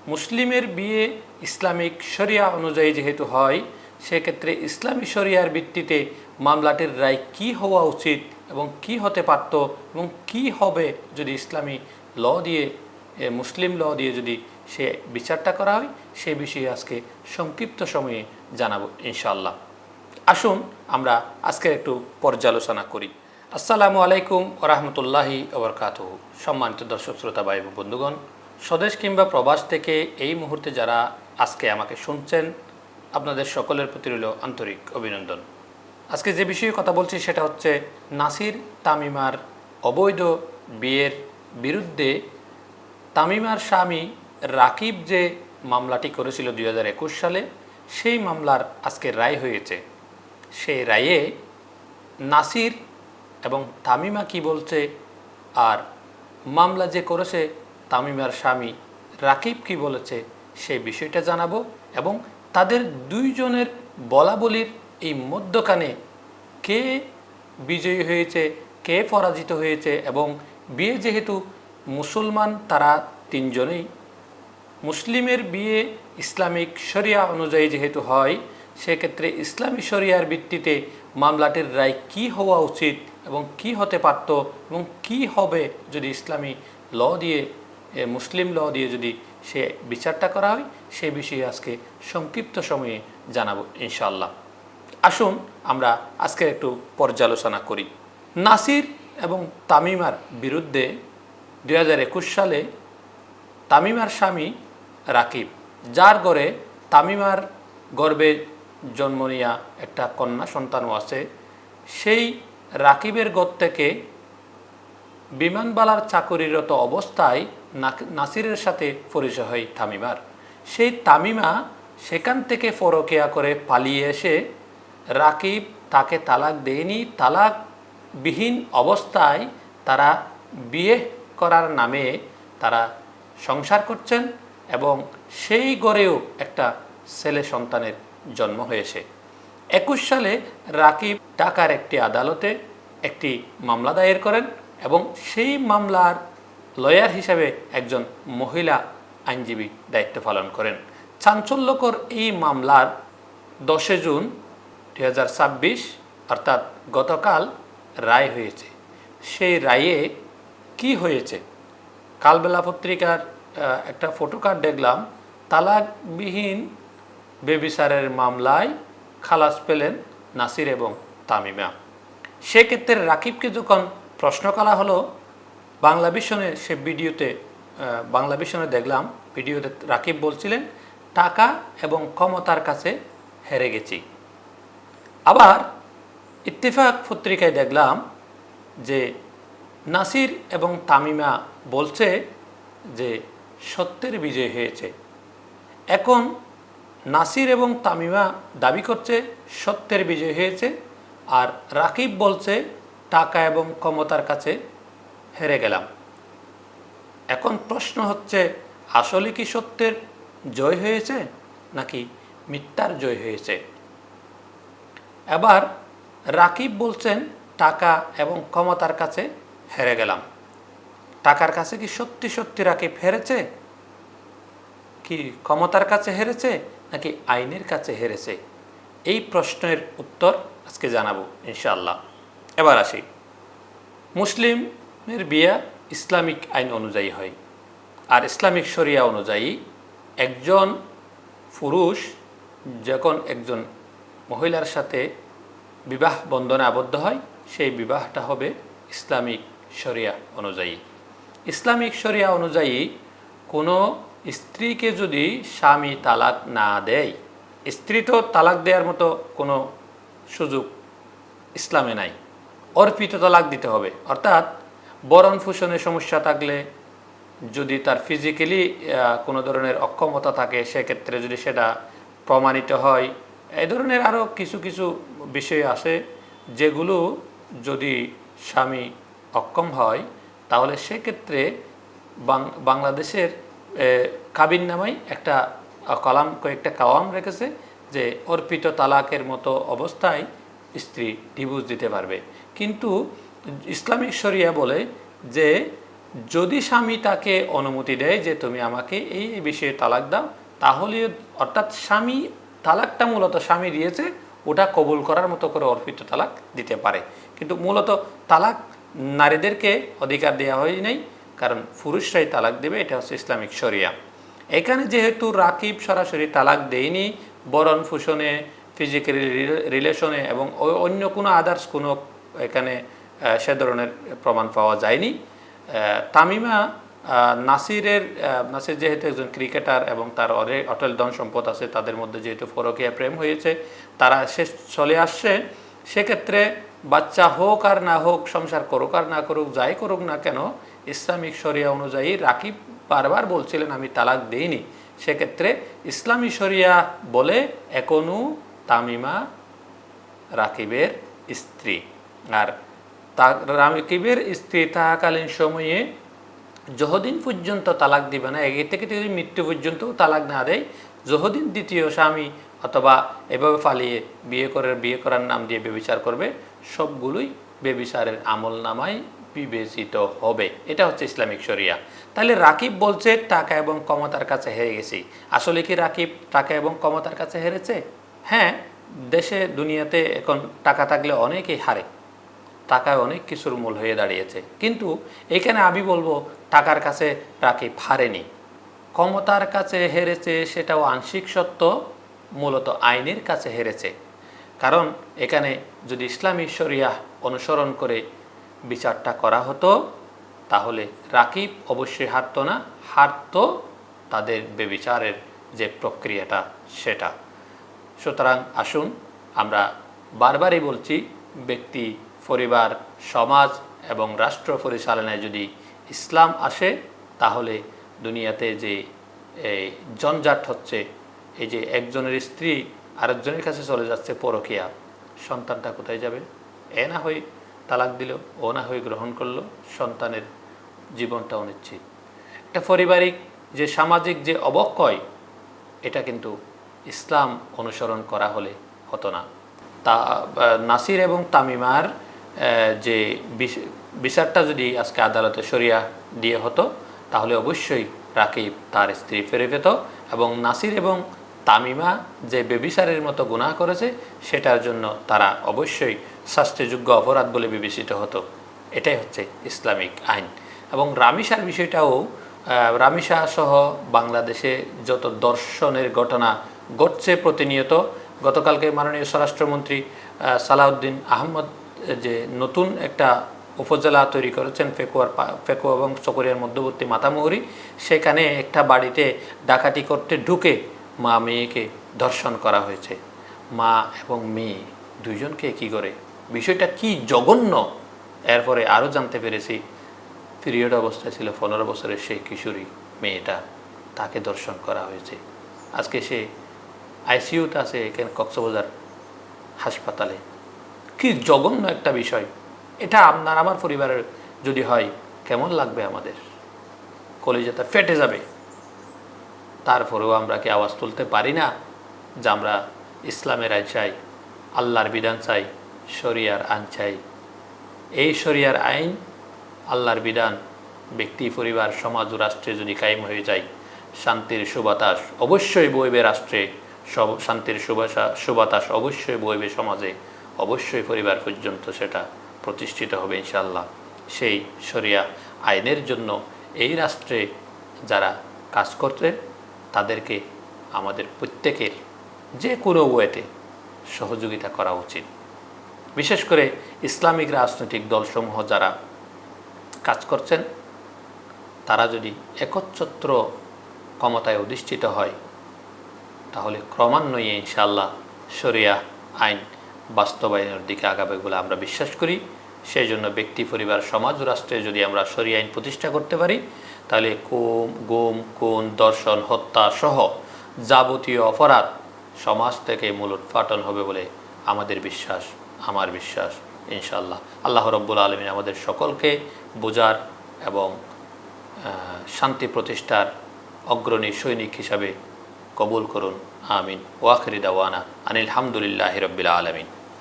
মুসলিমের বিয়ে ইসলামিক শরিয়া অনুযায়ী যেহেতু হয়, সেক্ষেত্রে ইসলামী শরিয়ার ভিত্তিতে মামলাটির রায় কী হওয়া উচিত এবং কি হতে পারত এবং কি হবে যদি ইসলামী ল দিয়ে, মুসলিম ল দিয়ে যদি সে বিচারটা করা হয়, সে বিষয়ে আজকে সংক্ষিপ্ত সময়ে জানাবো ইনশাআল্লাহ। আসুন আমরা আজকের একটু পর্যালোচনা করি। আসসালামু আলাইকুম ওয়া রাহমাতুল্লাহি ওয়া বারাকাতুহু। সম্মানিত দর্শক শ্রোতা ভাই বন্ধুগণ, স্বদেশ কিংবা প্রবাস থেকে এই মুহূর্তে যারা আজকে আমাকে শুনছেন, আপনাদের সকলের প্রতি রইল আন্তরিক অভিনন্দন। আজকে যে বিষয়ে কথা বলছি সেটা হচ্ছে নাসির তামিমার অবৈধ বিয়ের বিরুদ্ধে তামিমার স্বামী রাকিব যে মামলাটি করেছিল 2021 সালে, সেই মামলার আজকে রায় হয়েছে। সেই রায়ে নাসির এবং তামিমা কি বলছে, আর মামলা যে করেছে তামিমার স্বামী রাকিব কি বলেছে, সেই বিষয়টা জানাবো এবং তাদের দুইজনের বলাবলির এই মধ্যখানে কে বিজয়ী হয়েছে, কে পরাজিত হয়েছে, এবং বিয়ে যেহেতু মুসলমান তারা তিনজনেই, মুসলিমের বিয়ে ইসলামিক শরিয়া অনুযায়ী যেহেতু হয়, সেক্ষেত্রে ইসলামী শরিয়ার ভিত্তিতে মামলাটির রায় কী হওয়া উচিত এবং কি হতে পারত এবং কি হবে যদি ইসলামী ল দিয়ে, মুসলিম ল দিয়ে যদি সে বিচারটা করা হয়, সে বিষয়ে আজকে সংক্ষিপ্ত সময়ে জানাবো ইনশাআল্লাহ। আসুন আমরা আজকে একটু পর্যালোচনা করি। নাসির এবং তামিমার বিরুদ্ধে 2021 সালে তামিমার স্বামী রাকিব, যার ঘরে তামিমার গর্ভে জন্ম নেওয়া একটা কন্যা সন্তানও আছে, সেই রাকিবের ঘর থেকে বিমানবালার চাকরিরত অবস্থায় নাসিরের সাথে পরিচয় হয় তামিমার। সেই তামিমা সেখান থেকে পরকিয়া করে পালিয়ে এসে রাকিব তাকে তালাক দেয়নি, তালাকবিহীন অবস্থায় তারা বিয়ে করার নামে তারা সংসার করছেন এবং সেই ঘরেও একটা ছেলে সন্তানের জন্ম হয়েছে। 21 সালে রাকিব ঢাকার একটি আদালতে একটি মামলা দায়ের করেন এবং সেই মামলার লয়ার হিসেবে একজন মহিলা আইনজীবী দায়িত্ব পালন করেন। চাঞ্চল্যকর এই মামলার 10 জুন 2026 অর্থাৎ গতকাল রায় হয়েছে। সেই রায়ে কি হয়েছে? কালবেলা পত্রিকার একটা ফটোকার্ড দেখলাম, তালাকবিহীন বেবিচারের মামলায় খালাস পেলেন নাসির এবং তামিমা। সেক্ষেত্রে রাকিবকে যখন প্রশ্ন করা হলো, বাংলা ভিশনে সে ভিডিওতে, বাংলা ভিশনে দেখলাম ভিডিওতে রাকিব বলছিলেন টাকা এবং ক্ষমতার কাছে হেরে গেছি। আবার ইত্তেফাক পত্রিকায় দেখলাম যে নাসির এবং তামিমা বলছে যে সত্যের বিজয় হয়েছে। এখন নাসির এবং তামিমা দাবি করছে সত্যের বিজয় হয়েছে, আর রাকিব বলছে টাকা এবং ক্ষমতার কাছে হেরে গেলাম। এখন প্রশ্ন হচ্ছে, আসলে কি সত্যের জয় হয়েছে নাকি মিথ্যার জয় হয়েছে? এবার রাকিব বলছেন টাকা এবং ক্ষমতার কাছে হেরে গেলাম। টাকার কাছে কি সত্যি সত্যি রাকিব হেরেছে, কি ক্ষমতার কাছে হেরেছে নাকি আইনের কাছে হেরেছে? এই প্রশ্নের উত্তর আজকে জানাবো ইনশাআল্লাহ। এবার আসি, মুসলিমের বিয়ে ইসলামিক আইন অনুযায়ী হয়, আর ইসলামিক শরিয়া অনুযায়ী একজন পুরুষ যখন একজন মহিলার সাথে বিবাহ বন্ধনে আবদ্ধ হয়, সেই বিবাহটা হবে ইসলামিক শরিয়া অনুযায়ী। ইসলামিক শরিয়া অনুযায়ী কোনো স্ত্রীকে যদি স্বামী তালাক না দেয়, স্ত্রী তো তালাক দেওয়ার মতো কোনো সুযোগ ইসলামে নাই, অর্পিত তালাক দিতে হবে। অর্থাৎ বরণ পোষণের সমস্যা থাকলে, যদি তার ফিজিক্যালি কোনো ধরনের অক্ষমতা থাকে, সেক্ষেত্রে যদি সেটা প্রমাণিত হয়, এই ধরনের আরও কিছু কিছু বিষয় আছে যেগুলো যদি স্বামী অক্ষম হয়, তাহলে সেক্ষেত্রে বাংলাদেশের কাবিননামায় একটা কয়েকটা কাওয়াম রেখেছে যে অর্পিত তালাকের মতো অবস্থায় স্ত্রী ডিভোর্স দিতে পারবে। কিন্তু ইসলামিক শরিয়া বলে যে যদি স্বামী তাকে অনুমতি দেয় যে তুমি আমাকে এই এই বিষয়ে তালাক দাও, তাহলে অর্থাৎ স্বামী তালাকটা মূলত স্বামী দিয়েছে, ওটা কবুল করার মতো করে অর্পিত তালাক দিতে পারে। কিন্তু মূলত তালাক নারীদেরকে অধিকার দেওয়া হয় নাই, কারণ পুরুষরাই তালাক দেবে, এটা হচ্ছে ইসলামিক শরিয়া। এখানে যেহেতু রাকিব সরাসরি তালাক দেয়নি, বরণ পোষণে, ফিজিক্যাল রিলেশনে এবং অন্য কোনো আদার্স কোনো এখানে সে ধরনের প্রমাণ পাওয়া যায়নি। তামিমা নাসির যেহেতু একজন ক্রিকেটার এবং তার অটল ধন সম্পদ আছে, তাদের মধ্যে যেহেতু পরকীয়া প্রেম হয়েছে, তারা শেষ চলে আসছে, সেক্ষেত্রে বাচ্চা হোক আর না হোক, সংসার করুক আর না করুক, যাই করুক না কেন, ইসলামিক শরিয়া অনুযায়ী রাকিব বারবার বলছিলেন আমি তালাক দেইনি, সেক্ষেত্রে ইসলামী শরিয়া বলে এখনও তামিমা রাকিবের স্ত্রী। আর রাকিবের স্ত্রী থাকাকালীন সময়ে যতদিন পর্যন্ত তালাক দিবে না, এর থেকে যদি মৃত্যু পর্যন্ত তালাক না দেয়, যতদিন দ্বিতীয় স্বামী অথবা এভাবে পালিয়ে বিয়ে করার নাম দিয়ে ব্যভিচার করবে, সবগুলোই ব্যভিচারের আমল নামায় বিবেচিত হবে। এটা হচ্ছে ইসলামিক শরিয়া। তাহলে রাকিব বলছে টাকা এবং ক্ষমতার কাছে হেরে গেছি। আসলে কি রাকিব টাকা এবং ক্ষমতার কাছে হেরেছে? হ্যাঁ, দেশে দুনিয়াতে এখন টাকা থাকলে অনেকেই হারে, টাকায় অনেক কিছুর মূল হয়ে দাঁড়িয়েছে। কিন্তু এখানে আমি বলবো টাকার কাছে রাকিব হারেনি, ক্ষমতার কাছে হেরেছে, সেটাও আংশিক সত্য, মূলত আইনের কাছে হেরেছে। কারণ এখানে যদি ইসলামী শরিয়া অনুসরণ করে বিচারটা করা হতো, তাহলে রাকিব অবশ্যই হারত না, হারত তাদের বেবিচারের যে প্রক্রিয়াটা সেটা। সুতরাং আসুন, আমরা বারবারই বলছি, ব্যক্তি, পরিবার, সমাজ এবং রাষ্ট্র পরিচালনায় যদি ইসলাম আসে, তাহলে দুনিয়াতে যে জঞ্জাট হচ্ছে, এই যে একজনের স্ত্রী আরেকজনের কাছে চলে যাচ্ছে পরকীয়া, সন্তানটা কোথায় যাবে? এ না হয়ে তালাক দিল, ও না হয়ে গ্রহণ করলো, সন্তানের জীবনটা অনিশ্চিত। একটা পারিবারিক যে সামাজিক যে অবক্ষয়, এটা কিন্তু ইসলাম অনুসরণ করা হলে হতো না। তা নাসির এবং তামিমার যে বিচারটা যদি আজকে আদালতে শরিয়া দিয়ে হতো, তাহলে অবশ্যই রাকিব তার স্ত্রী ফিরে পেত এবং নাসির এবং তামিমা যে বেবিচারের মতো গুনাহ করেছে, সেটার জন্য তারা অবশ্যই শাস্তিযোগ্য অপরাধ বলে বিবেচিত হতো। এটাই হচ্ছে ইসলামিক আইন। এবং রামিসার বিষয়টাও, রামিসা সহ বাংলাদেশে যত দর্শনের ঘটনা ঘটছে প্রতিনিয়ত, গতকালকে মাননীয় স্বরাষ্ট্রমন্ত্রী সালাউদ্দিন আহমদ যে নতুন একটা উপজেলা তৈরি করেছেন ফেকুয়া এবং চকরিয়ার মধ্যবর্তী মাতামুহুরি, সেখানে একটা বাড়িতে ডাকাতি করতে ঢুকে মা মেয়েকে ধর্ষণ করা হয়েছে। মা এবং মেয়ে দুইজনকে কী করে, বিষয়টা কি জঘন্য। এরপরে আরও জানতে পেরেছি, পিরিয়ড অবস্থায় ছিল 15 বছরের সেই কিশোরী মেয়েটা, তাকে ধর্ষণ করা হয়েছে। আজকে সে আইসিইউতে আছে এখানে কক্সবাজার হাসপাতালে। কি জঘন্য একটা বিষয়। এটা আপনার আমার পরিবারের যদি হয় কেমন লাগবে? আমাদের কলিজাটা ফেটে যাবে। তারপরেও আমরা কি আওয়াজ তুলতে পারি না যে আমরা ইসলামের আইন চাই, আল্লাহর বিধান চাই, শরিয়ার আইন চাই? এই শরিয়ার আইন, আল্লাহর বিধান ব্যক্তি, পরিবার, সমাজ ও রাষ্ট্রে যদি কায়েম হয়ে যায়, শান্তির সুবাতাস অবশ্যই বইবে রাষ্ট্রে, শান্তির সুবাতাস অবশ্যই বইবে সমাজে, অবশ্যই পরিবার পর্যন্ত সেটা প্রতিষ্ঠিত হবে ইনশাআল্লাহ। সেই শরিয়া আইনের জন্য এই রাষ্ট্রে যারা কাজ করছে, তাদেরকে আমাদের প্রত্যেকের যে কোনো ওয়েতে সহযোগিতা করা উচিত। বিশেষ করে ইসলামিক রাজনৈতিক দলসমূহ যারা কাজ করছেন, তারা যদি একচ্ছত্র ক্ষমতায় অধিষ্ঠিত হয়, তাহলে ক্রমান্বয়ে ইনশাআল্লাহ শরিয়া আইন বাস্তবায়নের দিকে আগাবে বলে আমরা বিশ্বাস করি। সেই জন্য ব্যক্তি, পরিবার, সমাজ ও রাষ্ট্রে যদি আমরা শরিয়া আইন প্রতিষ্ঠা করতে পারি, তাহলে গুম, খুন, ধর্ষণ, হত্যা সহ যাবতীয় অপরাধ সমাজ থেকে মূলোৎপাটন হবে বলে আমাদের বিশ্বাস, আমার বিশ্বাস ইনশাআল্লাহ। আল্লাহ রব্বুল আলামিন আমাদের সকলকে বোঝার এবং শান্তি প্রতিষ্ঠার অগ্রণী সৈনিক হিসাবে কবুল করুন। আমিন। ওয়াখির দাওয়ানা আনিল হামদুলিল্লাহি রাব্বিল আলামিন।